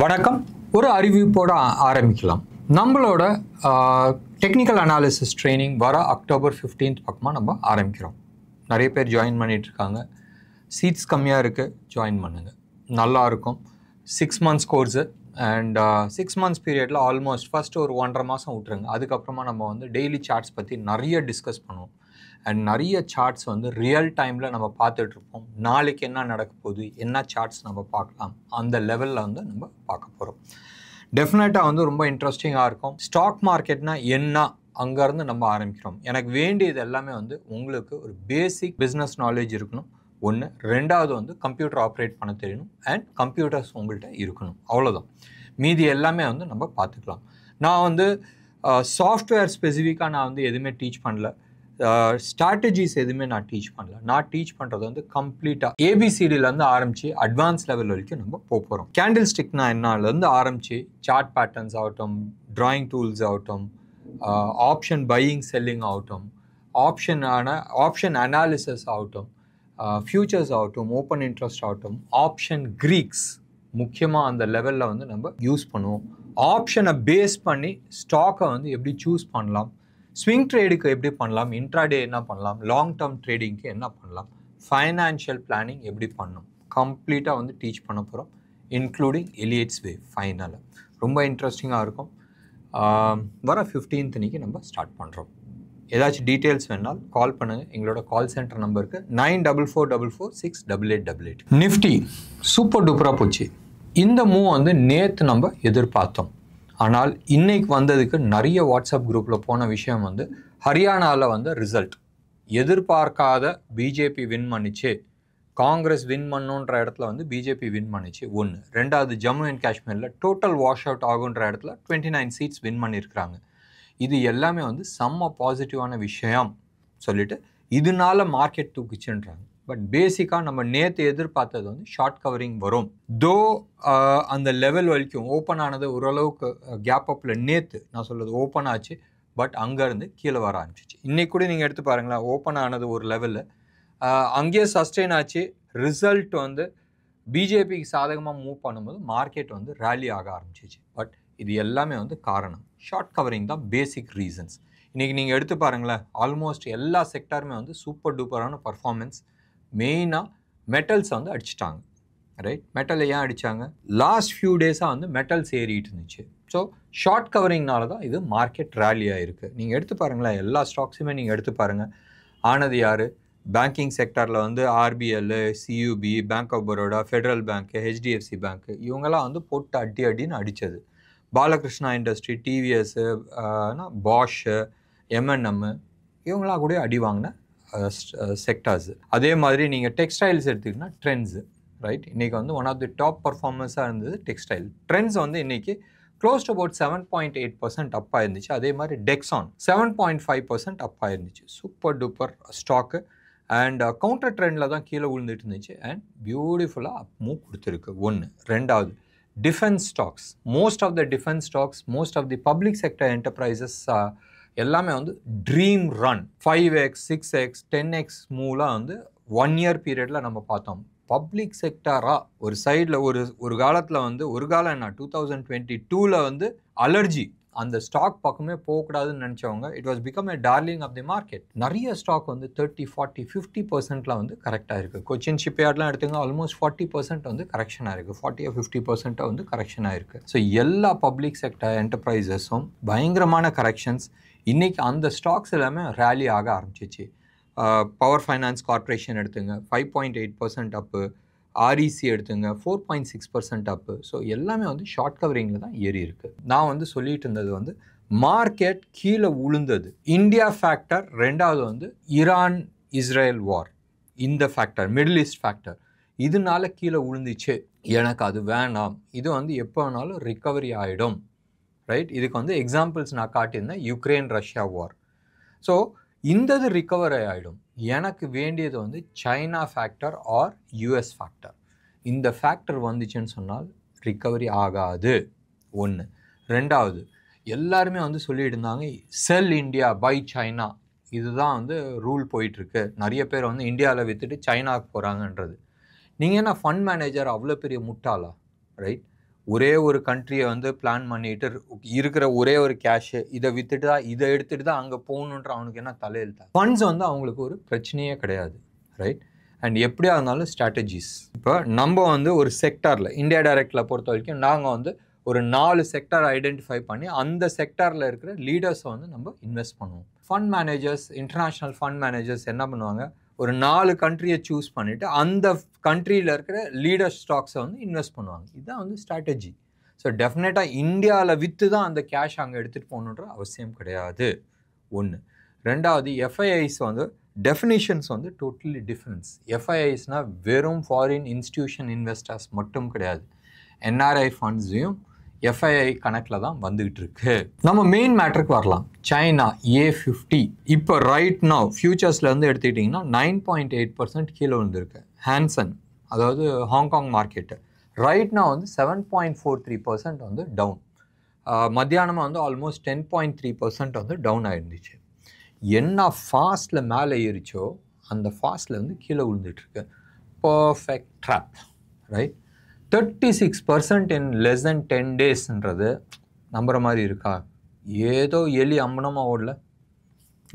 வணக்கம். ஒரு அறிவிப்போட ஆரம்பிக்கலாம். நம்மளோட டெக்னிக்கல் அனாலிசிஸ் ட்ரைனிங் வர அக்டோபர் 15th பக்கமாக நம்ம ஆரம்பிக்கிறோம். நிறைய பேர் ஜாயின் பண்ணிகிட்டு இருக்காங்க. சீட்ஸ் கம்மியாக இருக்குது, ஜாயின் பண்ணுங்கள், நல்லாயிருக்கும். 6 months கோர்ஸு அண்ட் 6 months பீரியடில் ஆல்மோஸ்ட் ஃபஸ்ட்டு ஒரு 1.5 மாதம் விட்டுருங்க. அதுக்கப்புறமா நம்ம வந்து டெய்லி சார்ட்ஸ் பற்றி நிறைய டிஸ்கஸ் பண்ணுவோம். அண்ட் நிறைய சார்ட்ஸ் வந்து ரியல் டைமில் நம்ம பார்த்துட்ருப்போம். நாளைக்கு என்ன நடக்க போகுது, என்ன சார்ட்ஸ் நம்ம பார்க்கலாம், அந்த லெவலில் வந்து நம்ம பார்க்க போகிறோம். டெஃபினட்டாக வந்து ரொம்ப இன்ட்ரெஸ்டிங்காக இருக்கும். ஸ்டாக் மார்க்கெட்னா என்ன, அங்கேருந்து நம்ம ஆரம்பிக்கிறோம். எனக்கு வேண்டியது எல்லாமே வந்து உங்களுக்கு ஒரு பேசிக் பிஸ்னஸ் நாலேஜ் இருக்கணும் ஒன்று. ரெண்டாவது வந்து கம்ப்யூட்டர் ஆப்ரேட் பண்ண தெரியணும் அண்ட் கம்ப்யூட்டர்ஸ் உங்கள்கிட்ட இருக்கணும். அவ்வளோதான். மீதி எல்லாமே வந்து நம்ம பார்த்துக்கலாம். நான் வந்து சாஃப்ட்வேர் ஸ்பெசிஃபிக்காக நான் வந்து எதுவுமே டீச் பண்ணல. ஸ்ட்ராட்டஜிஸ் எதுவுமே நான் டீச் பண்ணல. நான் டீச் பண்ணுறது வந்து கம்ப்ளீட்டாக ஏபிசிடிலேருந்து ஆரம்பித்து அட்வான்ஸ் லெவல் வரைக்கும் நம்ம போகிறோம். கேண்டில் ஸ்டிக்னா என்னலேருந்து ஆரம்பித்து சார்ட் பேட்டர்ன்ஸ் ஆகட்டும், ட்ராயிங் டூல்ஸ் ஆகட்டும், ஆப்ஷன் பையிங் செல்லிங் ஆகட்டும், ஆப்ஷன் அனாலிசிஸ் ஆகட்டும், ஃபியூச்சர்ஸ் ஆகட்டும், ஓப்பன் இன்ட்ரெஸ்ட் ஆகட்டும், ஆப்ஷன் க்ரீக்ஸ் முக்கியமாக அந்த லெவலில் வந்து நம்ம யூஸ் பண்ணுவோம். ஆப்ஷனை பேஸ் பண்ணி ஸ்டாக்கை வந்து எப்படி சூஸ் பண்ணலாம், ஸ்விங் ட்ரேடுக்கு எப்படி பண்ணலாம், இன்ட்ராடே என்ன பண்ணலாம், லாங் டேர்ம் ட்ரேடிங்க்கு என்ன பண்ணலாம், ஃபைனான்ஷியல் பிளானிங் எப்படி பண்ணணும், கம்ப்ளீட்டாக வந்து டீச் பண்ண போகிறோம். இன்க்ளூடிங் எலியட்ஸ் வே ஃபைனலாக ரொம்ப இன்ட்ரெஸ்டிங்காக இருக்கும். வர 15th அன்னைக்கு நம்ம ஸ்டார்ட் பண்ணுறோம். ஏதாச்சும் டீட்டெயில்ஸ் வேணால் கால் பண்ணுங்கள். எங்களோட கால் சென்டர் நம்பருக்கு 9444468888. நிஃப்டி சூப்பர் டூப்பராக போச்சு. இந்த மூவ் வந்து நேற்று நம்ம எதிர்பார்த்தோம். ஆனால் இன்னைக்கு வந்ததுக்கு நிறைய வாட்ஸ்அப் குரூப்பில் போன விஷயம் வந்து ஹரியானாவில் வந்து ரிசல்ட் எதிர்பார்க்காத பிஜேபி வின் பண்ணிச்சு, காங்கிரஸ் வின் பண்ணுன்ற இடத்துல வந்து பிஜேபி வின் பண்ணிச்சு ஒன்று. ரெண்டாவது ஜம்மு அண்ட் காஷ்மீரில் டோட்டல் வாஷ் அவுட் ஆகுன்ற இடத்துல 29 சீட்ஸ் வின் பண்ணியிருக்கிறாங்க. இது எல்லாமே வந்து செம்ம பாசிட்டிவான விஷயம் சொல்லிட்டு இதனால மார்க்கெட் தூக்கிச்சுன்றாங்க. பட் பேசிக்காக நம்ம நேற்று எதிர்பார்த்தது வந்து ஷார்ட் கவரிங் வரும். தோ அந்த லெவல் வரைக்கும் ஓப்பன் ஆனது ஓரளவுக்கு கேப் அப்பில் நேற்று நான் சொல்கிறது ஓப்பன் ஆச்சு. பட் அங்கேருந்து கீழே வர ஆரம்பிச்சிச்சு. இன்றைக்கி கூட நீங்கள் எடுத்து பாருங்களேன், ஓப்பன் ஆனது ஒரு லெவலில் அங்கேயே சஸ்டெயின் ஆச்சு. ரிசல்ட் வந்து பிஜேபிக்கு சாதகமாக மூவ் பண்ணும்போது மார்க்கெட் வந்து ரேலி ஆக ஆரம்பிச்சிச்சு. பட் இது எல்லாமே வந்து காரணம் ஷார்ட் கவரிங் தான் பேசிக் ரீசன்ஸ். இன்றைக்கி நீங்கள் எடுத்து பாருங்களேன், ஆல்மோஸ்ட் எல்லா செக்டாருமே வந்து சூப்பர் டூப்பரான பர்ஃபார்மன்ஸ். மெயினாக மெட்டல்ஸ் வந்து அடிச்சிட்டாங்க, ரைட்? மெட்டல் ஏன் அடித்தாங்க? லாஸ்ட் ஃபியூ டேஸாக வந்து மெட்டல்ஸ் ஏறிட்டு இருந்துச்சு. ஸோ ஷார்ட் கவரிங்னால தான் இது மார்க்கெட் ரேலியாக இருக்குது. நீங்கள் எடுத்து பாருங்களேன், எல்லா ஸ்டாக்ஸுமே நீங்கள் எடுத்து பாருங்கள். ஆனது யார்? பேங்கிங் செக்டரில் வந்து RBL, CUB, bank of Baroda, federal பேங்க்கு, ஹெச்டிஎஃப்சி பேங்க்கு, இவங்கெல்லாம் வந்து போட்டு அடின்னு அடித்தது. Balakrishna industry, TVS, Bosch, M&M, இவங்களாம் கூட அடி வாங்கின செக்டார்ஸு. அதே மாதிரி நீங்கள் டெக்ஸ்டைல்ஸ் எடுத்துக்கிட்டிங்கன்னா ட்ரெண்ட்ஸு, ரைட்? இன்றைக்கி வந்து ஒன் ஆஃப் தி டாப் பர்ஃபார்மன்ஸாக இருந்தது டெக்ஸ்டைல். ட்ரெண்ட்ஸ் வந்து இன்றைக்கி க்ளோஸ் டு அபவுட் 7.8% அப்பாக இருந்துச்சு. அதே மாதிரி டெக்ஸான் 7.5% அப்பாக இருந்துச்சு. Super duper stock. And counter ட்ரெண்டில் தான் கீழே விழுந்துட்டு இருந்துச்சு. அண்ட் பியூட்டிஃபுல்லாக அப் மூவ் கொடுத்துருக்கு ஒன்று. ரெண்டாவது defence stocks, most of the defence stocks, most of the public sector enterprises எல்லாமே வந்து dream run 5x 6x 10x மூவ்லாம் வந்து 1 year பீரியடில் நம்ம பார்த்தோம். பப்ளிக் செக்டாராக ஒரு சைடில் ஒரு காலத்தில் வந்து ஒரு காலம் என்ன 2022ல் வந்து அலர்ஜி அந்த ஸ்டாக் பக்கமே போகக்கூடாதுன்னு நினச்சவங்க, it was become a darling of the market. நிறைய ஸ்டாக் வந்து 30, 40, 50% வந்து கரெக்டாக இருக்குது. கொச்சின் ஷிப்யார்ட்லாம் எடுத்துங்க, ஆல்மோஸ்ட் 40% வந்து கரெக்ஷனாக இருக்குது. 40 or 50% வந்து கரெக்ஷனாக இருக்குது. ஸோ எல்லா பப்ளிக் செக்டர் என்டர்பிரைசஸும் பயங்கரமான கரெக்ஷன்ஸ். இன்றைக்கி அந்த ஸ்டாக்ஸ் எல்லாமே ரேலி ஆக ஆரம்பிச்சிச்சு. பவர் ஃபைனான்ஸ் கார்பரேஷன் எடுத்துங்க, 5.8% அப்பு. ஆர்இசி எடுத்துங்க, 4.6% அப்பு. ஸோ எல்லாமே வந்து ஷார்ட் கவரிங்கில் தான் ஏறி இருக்குது. நான் வந்து சொல்லிட்டு இருந்தது வந்து மார்க்கெட் கீழே உளுந்தது இந்தியா ஃபேக்டர், ரெண்டாவது வந்து ஈரான் இஸ்ரேல் வார், இந்த ஃபேக்டர் மிடில் ஈஸ்ட் ஃபேக்டர், இதனால கீழே உளுந்துச்சு. எனக்கு அது வேணாம், இது வந்து எப்போ வேணாலும் ரிக்கவரி ஆகிடும், ரைட்? இதுக்கு வந்து எக்ஸாம்பிள்ஸ் நான் காட்டியிருந்தேன், யுக்ரைன் ரஷ்யா வார். ஸோ இந்தது ரிக்கவர் ஆகிடும். எனக்கு வேண்டியது வந்து China factor or US factor. இந்த ஃபேக்டர் வந்துச்சுன்னு சொன்னால் ரிக்கவரி ஆகாது ஒன்று. ரெண்டாவது, எல்லாருமே வந்து சொல்லிட்டு இருந்தாங்க செல் இண்டியா பை சைனா, இதுதான் வந்து ரூல் போயிட்டுருக்கு. நிறைய பேர் வந்து இந்தியாவில் விற்றுட்டு சைனாவுக்கு போகிறாங்கன்றது. நீங்கள் என்ன ஃபண்ட் மேனேஜர் அவ்வளோ பெரிய முட்டாளா, ரைட்? ஒரே ஒரு கண்ட்ரியை வந்து பிளான் பண்ணிட்டு இருக்கிற ஒரே ஒரு கேஷு இதை வித்துட்டு தான் இதை எடுத்துட்டு தான் அங்கே போகணுன்ற அவனுக்கு என்ன தலையெழுத்தா? ஃபண்ட்ஸ் வந்து அவங்களுக்கு ஒரு பிரச்சனையே கிடையாது, ரைட்? அண்ட் எப்படியா இருந்தாலும் ஸ்ட்ராட்டஜிஸ். இப்போ நம்ம வந்து ஒரு செக்டாரில் இந்தியா டைரக்டில் பொறுத்த வரைக்கும் நாங்கள் வந்து ஒரு 4 செக்டார் ஐடென்டிஃபை பண்ணி அந்த செக்டாரில் இருக்கிற லீடர்ஸை வந்து நம்ம இன்வெஸ்ட் பண்ணுவோம். Fund managers, international fund managers என்ன பண்ணுவாங்க, ஒரு 4 கண்ட்ரியை சூஸ் பண்ணிவிட்டு அந்த கண்ட்ரியில் இருக்கிற லீடர் ஸ்டாக்ஸை வந்து இன்வெஸ்ட் பண்ணுவாங்க. இதுதான் வந்து ஸ்ட்ராட்டஜி. ஸோ டெஃபினட்டாக இந்தியாவில் விற்று தான் அந்த கேஷ் அங்கே எடுத்துகிட்டு போகணுன்ற அவசியம் கிடையாது. ஒன்று. ரெண்டாவது, எஃப்ஐஐஸ் வந்து டெஃபினிஷன்ஸ் வந்து டோட்டலி டிஃப்ரென்ஸ். எஃப்ஐஐஸ்னால் வெறும் ஃபாரின் இன்ஸ்டிடியூஷன் இன்வெஸ்டர்ஸ் மட்டும் கிடையாது, என்ஆர்ஐ ஃபண்ட்ஸையும் எஃப்ஐஐ கணக்கில் தான் வந்துகிட்டு இருக்கு. நம்ம மெயின் மேட்ருக்கு வரலாம். சைனா A50 இப்போ ரைட் நவ் ஃபியூச்சர்ஸில் வந்து எடுத்துக்கிட்டிங்கன்னா 9.8% கீழே வந்துருக்கு. ஹான்சன், அதாவது ஹாங்காங் மார்க்கெட்டு, ரைட் நவ் வந்து 7.43% வந்து டவுன். மத்தியானமாக வந்து ஆல்மோஸ்ட் 10.3% வந்து டவுன் ஆகிருந்துச்சு. என்ன ஃபாஸ்ட்டில் மேலே ஏறிச்சோ அந்த ஃபாஸ்ட்டில் வந்து கீழே விழுந்துட்டுருக்கு. Perfect drop, right? 36% in less than 10 daysன்றது நம்புற மாதிரி இருக்கா? ஏதோ எலி அம்பனமாக ஓடல.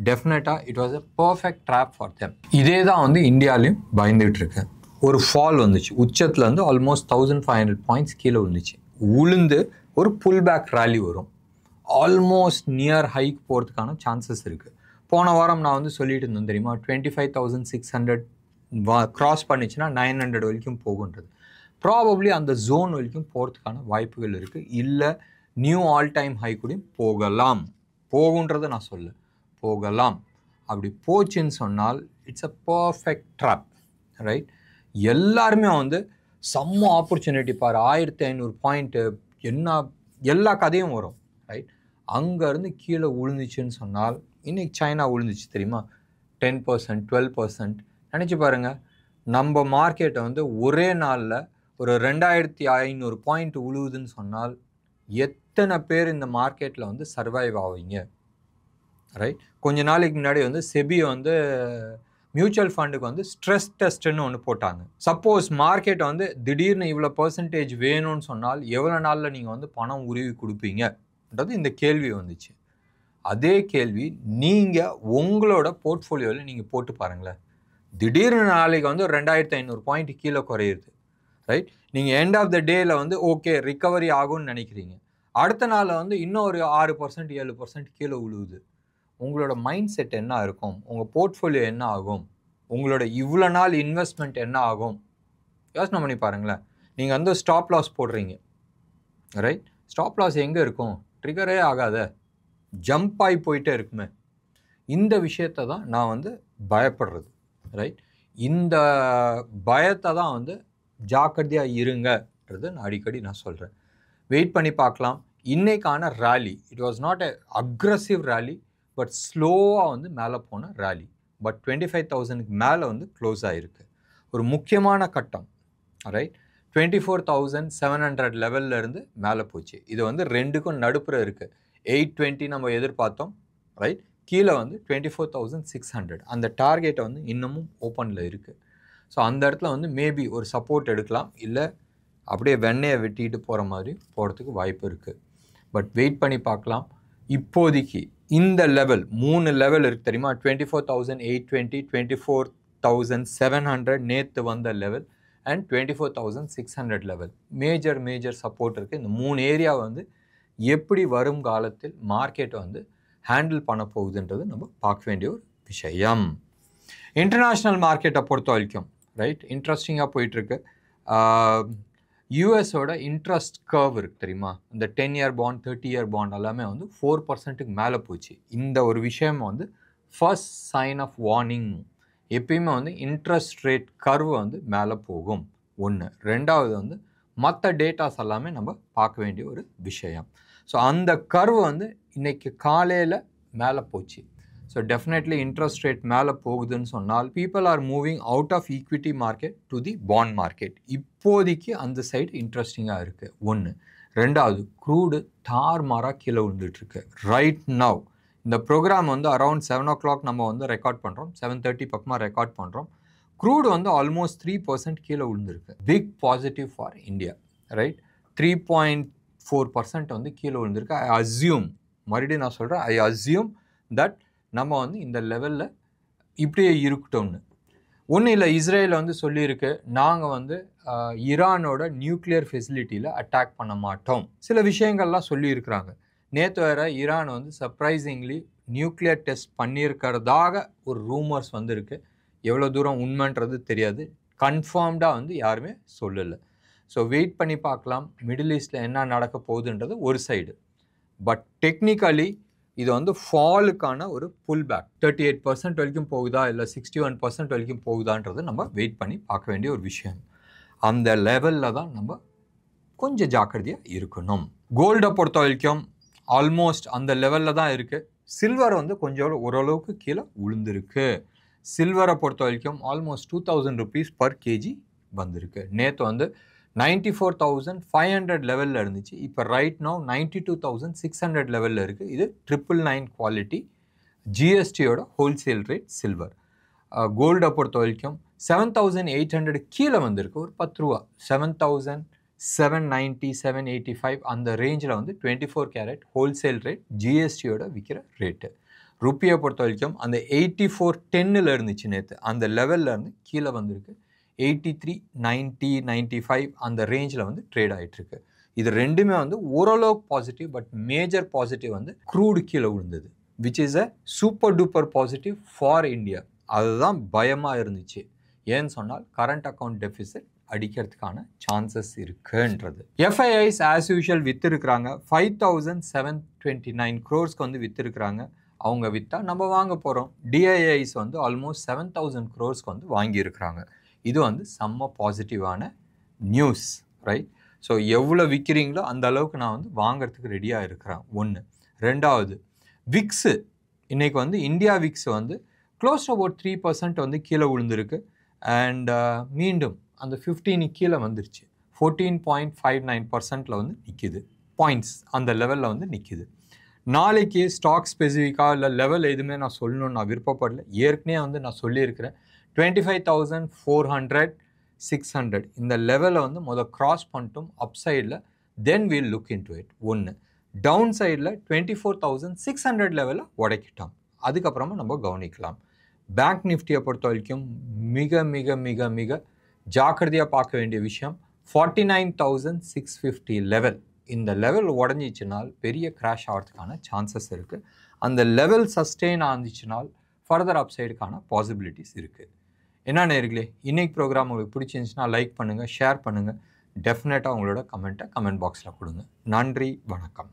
டெஃபினட்டாக it was a perfect drop for them. இதே தான் வந்து இந்தியாலையும் பயந்துகிட்டு இருக்கு. ஒரு ஃபால் வந்துச்சு, உச்சத்தில் வந்து ஆல்மோஸ்ட் 1500 பாயிண்ட்ஸ் கீழே விழுந்துச்சு. உளுந்து ஒரு புல் பேக் ரேலி வரும், ஆல்மோஸ்ட் நியர் ஹைக் போகிறதுக்கான சான்சஸ் இருக்குது. போன வாரம் நான் வந்து சொல்லிட்டு இருந்தேன் தெரியுமா, 25,600 க்ராஸ் பண்ணிச்சுன்னா 900 வரைக்கும் போகுன்றது. ப்ராபப்ளி அந்த ஜோன் வரைக்கும் போகிறதுக்கான வாய்ப்புகள் இருக்குது. இல்லை நியூ ஆல் டைம் ஹை கூடயும் போகலாம். போகுன்றதை நான் சொல்ல, போகலாம். அப்படி போச்சுன்னு சொன்னால் it's a perfect drop, right? எல்லாருமே வந்து செம்ம ஆப்பர்ச்சுனிட்டி பாரு, 1500 பாயிண்ட்டு, என்ன எல்லா கதையும் வரும், ரைட்? அங்கேருந்து கீழே விழுந்துச்சுன்னு சொன்னால், இன்றைக்கி சைனா விழுந்துச்சு தெரியுமா, 10%, 12%. நினச்சி பாருங்கள், நம்ம மார்க்கெட்டை வந்து ஒரே நாளில் ஒரு 2500 பாயிண்ட் உழுவுதுன்னு சொன்னால் எத்தனை பேர் இந்த மார்க்கெட்டில் வந்து சர்வைவ் ஆவீங்க, ரைட்? கொஞ்ச நாளைக்கு முன்னாடி வந்து செபியை வந்து மியூச்சுவல் ஃபண்டுக்கு வந்து ஸ்ட்ரெஸ் டெஸ்ட்டுன்னு ஒன்று போட்டாங்க. சப்போஸ் மார்க்கெட்டை வந்து திடீர்னு இவ்வளோ பர்சன்டேஜ் வேணும்னு சொன்னால் எவ்வளோ நாளில் நீங்கள் வந்து பணம் உருவி கொடுப்பீங்கன்றது இந்த கேள்வி வந்துச்சு. அதே கேள்வி நீங்கள் உங்களோட போர்ட்ஃபோலியோவில் நீங்கள் போட்டு பாருங்களேன். திடீர்னு நாளைக்கு வந்து ஒரு 2500 பாயிண்ட் கீழே குறையுது, ரைட்? நீங்கள் எண்ட் ஆஃப் த டேயில் வந்து ஓகே ரிக்கவரி ஆகும்னு நினைக்கிறீங்க, அடுத்த நாளில் வந்து இன்னும் ஒரு 6%, 7% கீழே விழுவுது. உங்களோட மைண்ட் செட் என்ன இருக்கும்? உங்கள் போர்ட்ஃபோலியோ என்ன ஆகும்? உங்களோட இவ்வளோ நாள் இன்வெஸ்ட்மெண்ட் என்ன ஆகும்? யோசனை பண்ணி பாருங்களேன். நீங்கள் வந்து ஸ்டாப் லாஸ் போடுறீங்க, ரைட்? ஸ்டாப் லாஸ் எங்கே இருக்கும்? ட்ரிகரே ஆகாத, ஜம்ப் ஆகி போயிட்டே இருக்குமே. இந்த விஷயத்தை தான் நான் வந்து பயப்படுறது, ரைட்? இந்த பயத்தை தான் வந்து ஜாக்கிரதையாக இருங்கன்றது நான் அடிக்கடி சொல்கிறேன். வெயிட் பண்ணி பார்க்கலாம். இன்றைக்கான rally it was not a aggressive rally, but ஸ்லோவாக வந்து மேலே போன ரேலி. பட் 25,000க்கு மேலே வந்து க்ளோஸ் ஆகிருக்கு. ஒரு முக்கியமான கட்டம், ரைட்? 24,700 லெவலில் இருந்து மேலே போச்சு. இது வந்து ரெண்டுக்கும் நடுப்புற இருக்குது. 820 நம்ம எதிர்பார்த்தோம், ரைட்? கீழே வந்து 24,600. அந்த டார்கெட்டை வந்து இன்னமும் ஓப்பனில் இருக்குது. ஸோ அந்த இடத்துல வந்து மேபி ஒரு சப்போர்ட் எடுக்கலாம், இல்லை அப்படியே வெண்ணையை வெட்டிட்டு போகிற மாதிரி போகிறதுக்கு வாய்ப்பு இருக்குது. பட் வெயிட் பண்ணி பார்க்கலாம். இப்போதைக்கு இந்த லெவல் 3 லெவல் இருக்குது தெரியுமா, 24,820, 24,700 நேற்று வந்த level, and 24,600 level. Major support இருக்குது. இந்த 3 ஏரியா வந்து எப்படி வரும் காலத்தில் மார்க்கெட்டை வந்து ஹேண்டில் பண்ண போகுதுன்றது நம்ம பார்க்க வேண்டிய ஒரு விஷயம். இன்டர்நேஷ்னல் மார்க்கெட்டை பொறுத்த வரைக்கும், ரைட், இன்ட்ரெஸ்டிங்காக போயிட்டுருக்கு. யூஎஸோட இன்ட்ரெஸ்ட் கர்வ் இருக்குது தெரியுமா, இந்த 10 இயர் பாண்ட், 30 இயர் பாண்ட் எல்லாமே வந்து 4%க்கு மேலே போச்சு. இந்த ஒரு விஷயம் வந்து ஃபர்ஸ்ட் சைன் ஆஃப் வார்னிங். எப்பயுமே வந்து இன்ட்ரெஸ்ட் ரேட் கர்வ் வந்து மேலே போகும், ஒன்று. ரெண்டாவது வந்து மற்ற டேட்டாஸ் எல்லாமே நம்ம பார்க்க வேண்டிய ஒரு விஷயம். ஸோ அந்த கர்வ் வந்து இன்றைக்கி காலையில் மேலே போச்சு. ஸோ டெஃபினெட்லி இன்ட்ரெஸ்ட் ரேட் மேலே போகுதுன்னு சொன்னால் people are moving out of equity market to the bond market. இப்போதைக்கு அந்த சைடு இன்ட்ரெஸ்டிங்காக இருக்குது, ஒன்று. ரெண்டாவது, க்ரூடு தார்மாராக கீழே விழுந்துட்டுருக்கு ரைட் நவ். இந்த ப்ரோக்ராம் வந்து அரௌண்ட் 7 o'clock நம்ம வந்து ரெக்கார்ட் பண்ணுறோம், 7:30 பக்கமாக ரெக்கார்ட் பண்ணுறோம். க்ரூடு வந்து ஆல்மோஸ்ட் 3% கீழே விழுந்துருக்கு. Big positive for India, right? 3.4% வந்து கீழே விழுந்திருக்கு. ஐ அஸ்யூம், மறுபடியும் நான் சொல்கிறேன், ஐ அஸ்யூம் தட் நம்ம வந்து இந்த லெவலில் இப்படியே இருக்கட்டும்னு. ஒன்றும் இல்லை, இஸ்ரேல் வந்து சொல்லியிருக்கு, நாங்கள் வந்து ஈரானோட நியூக்ளியர் ஃபெசிலிட்டியில் அட்டாக் பண்ண மாட்டோம். சில விஷயங்கள்லாம் சொல்லியிருக்கிறாங்க. நேற்று வேறு ஈரான் வந்து சர்ப்ரைசிங்லி நியூக்ளியர் டெஸ்ட் பண்ணியிருக்கிறதாக ஒரு ரூமர்ஸ் வந்துருக்கு. எவ்வளோ தூரம் உண்மைன்றது தெரியாது. கன்ஃபார்ம்டாக வந்து யாருமே சொல்லலை. ஸோ வெயிட் பண்ணி பார்க்கலாம் மிடில் ஈஸ்டில் என்ன நடக்க போகுதுன்றது ஒரு சைடு. பட் டெக்னிக்கலி இது வந்து ஃபாலுக்கான ஒரு புல் பேக். 38% வரைக்கும் போகுதா இல்லை 61% வரைக்கும் போகுதான்றது நம்ம வெயிட் பண்ணி பார்க்க வேண்டிய ஒரு விஷயம். அந்த லெவலில் தான் நம்ம கொஞ்சம் ஜாக்கிரதையாக இருக்கணும். கோல்டை பொறுத்த வரைக்கும் ஆல்மோஸ்ட் அந்த லெவலில் தான் இருக்குது. சில்வர் வந்து கொஞ்சம் ஓரளவுக்கு கீழே விழுந்திருக்கு. சில்வரை பொறுத்த வரைக்கும் ஆல்மோஸ்ட் 2000 rupees பர் கேஜி வந்திருக்கு. நேற்று வந்து 94,500 லெவலில் இருந்துச்சு. இப்போ ரைட் நவ் 92,600 லெவலில் இருக்குது. இது 999 குவாலிட்டி ஜிஎஸ்டியோட ஹோல்சேல் ரேட் சில்வர். கோல்டை பொறுத்த வரைக்கும் 7,800 கீழே வந்திருக்கு. ஒரு 10 ரூபா 7,790 785 அந்த ரேஞ்சில் வந்து 24 கேரட் ஹோல்சேல் ரேட் ஜிஎஸ்டியோட விற்கிற ரேட்டு. ருப்பியை பொறுத்த வரைக்கும் அந்த 84.10 இருந்துச்சு நேற்று, அந்த லெவலில் இருந்து கீழே வந்திருக்கு. 83 90 95 அந்த ரேஞ்சில் வந்து ட்ரேட் ஆகிட்டுருக்கு. இது ரெண்டுமே வந்து ஓரளவுக்கு பாசிட்டிவ். பட் மேஜர் பாசிட்டிவ் வந்து க்ரூடு கீழே விழுந்தது, which is a super duper positive for India. அதுதான் பயமாக இருந்துச்சு. ஏன்னு சொன்னால் கரண்ட் அக்கௌண்ட் டெஃபிசிட் அடிக்கிறதுக்கான சான்சஸ் இருக்குன்றது. எஃப்ஐஐஸ் ஆஸ் யூஷுவல் விற்றுருக்குறாங்க. 5,729 crores வந்து விற்றுருக்குறாங்க. அவங்க விற்றா நம்ம வாங்க போகிறோம். டிஐஐஸ் வந்து ஆல்மோஸ்ட் 7,000 crores வந்து வாங்கியிருக்கிறாங்க. இது வந்து செம்ம பாசிட்டிவான நியூஸ், ரைட்? ஸோ எவ்வளோ விற்கிறீங்களோ அந்த அளவுக்கு நான் வந்து வாங்கிறதுக்கு ரெடியாக இருக்கிறேன். ஒன்று. ரெண்டாவது, விக்ஸு இன்றைக்கி வந்து இந்தியா விக்ஸ் வந்து க்ளோஸ் அபவுட் 3% வந்து கீழே விழுந்திருக்கு. அண்ட் மீண்டும் அந்த 15 கீழே வந்துருச்சு. 14.59% வந்து நிற்கிது. பாயிண்ட்ஸ் அந்த லெவலில் வந்து நிற்கிது. நாளைக்கு ஸ்டாக் ஸ்பெசிஃபிக்காக இல்லை லெவல் எதுவுமே நான் சொல்லணும்னு நான் விருப்பப்படல. ஏற்கனவே வந்து நான் சொல்லியிருக்கிறேன் 25,400 600 இந்த லெவலை வந்து கிராஸ் பண்ணிட்டோம் அப்சைடில், then we'll look into it. ஒன்று. டவுன் சைடில் 24,600 லெவலில் உடைக்கிட்டோம், அதுக்கப்புறமா நம்ம கவனிக்கலாம். பேங்க் நிஃப்டியை பொறுத்த வரைக்கும் மிக மிக மிக மிக ஜாக்கிரதையாக பார்க்க வேண்டிய விஷயம் 49,650 லெவல். இந்த லெவல் உடஞ்சிச்சினால் பெரிய கிராஷ் ஆகிறதுக்கான சான்சஸ் இருக்குது. அந்த லெவல் சஸ்டெயின் ஆகிச்சுனால் ஃபர்தர் அப்சைடுக்கான பாசிபிலிட்டிஸ் இருக்குது. என்ன நேயர்களே, இன்னைக்கு ப்ரோக்ராம் உங்களுக்கு பிடிச்சிருந்துச்சுன்னா லைக் பண்ணுங்கள், ஷேர் பண்ணுங்கள். டெஃபினட்டாக உங்களோட கமெண்ட்டை கமெண்ட் பாக்ஸில் கொடுங்க. நன்றி, வணக்கம்.